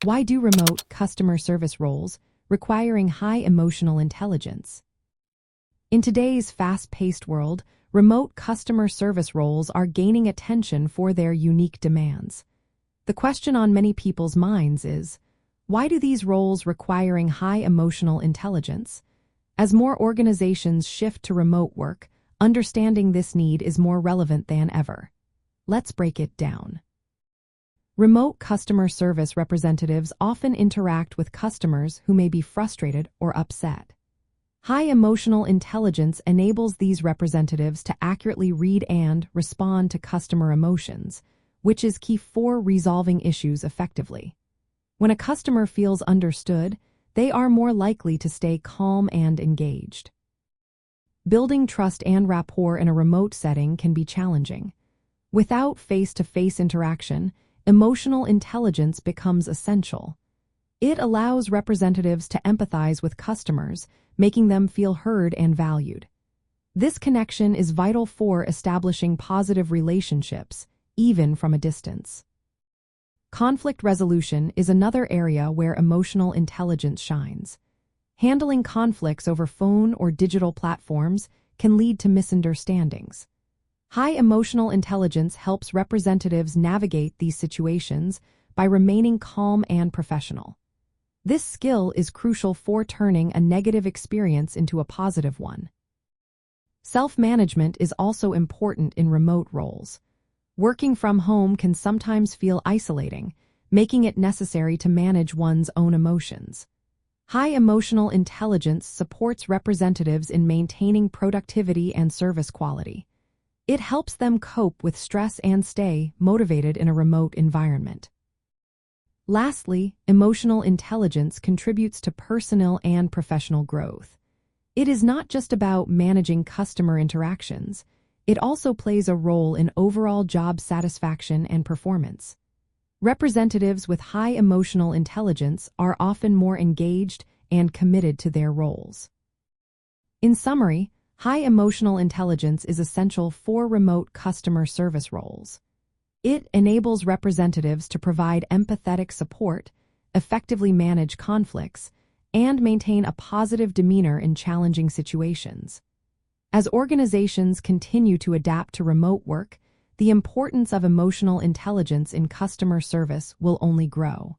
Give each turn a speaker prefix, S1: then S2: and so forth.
S1: Why do remote customer service roles requiring high emotional intelligence? In today's fast-paced world, remote customer service roles are gaining attention for their unique demands. The question on many people's minds is, why do these roles requiring high emotional intelligence? As more organizations shift to remote work, understanding this need is more relevant than ever. Let's break it down. Remote customer service representatives often interact with customers who may be frustrated or upset. High emotional intelligence enables these representatives to accurately read and respond to customer emotions, which is key for resolving issues effectively. When a customer feels understood, they are more likely to stay calm and engaged. Building trust and rapport in a remote setting can be challenging. Without face-to-face interaction, emotional intelligence becomes essential. It allows representatives to empathize with customers, making them feel heard and valued. This connection is vital for establishing positive relationships, even from a distance. Conflict resolution is another area where emotional intelligence shines. Handling conflicts over phone or digital platforms can lead to misunderstandings. High emotional intelligence helps representatives navigate these situations by remaining calm and professional. This skill is crucial for turning a negative experience into a positive one. Self-management is also important in remote roles. Working from home can sometimes feel isolating, making it necessary to manage one's own emotions. High emotional intelligence supports representatives in maintaining productivity and service quality. It helps them cope with stress and stay motivated in a remote environment. Lastly, emotional intelligence contributes to personal and professional growth. It is not just about managing customer interactions. It also plays a role in overall job satisfaction and performance. Representatives with high emotional intelligence are often more engaged and committed to their roles. In summary, high emotional intelligence is essential for remote customer service roles. It enables representatives to provide empathetic support, effectively manage conflicts, and maintain a positive demeanor in challenging situations. As organizations continue to adapt to remote work, the importance of emotional intelligence in customer service will only grow.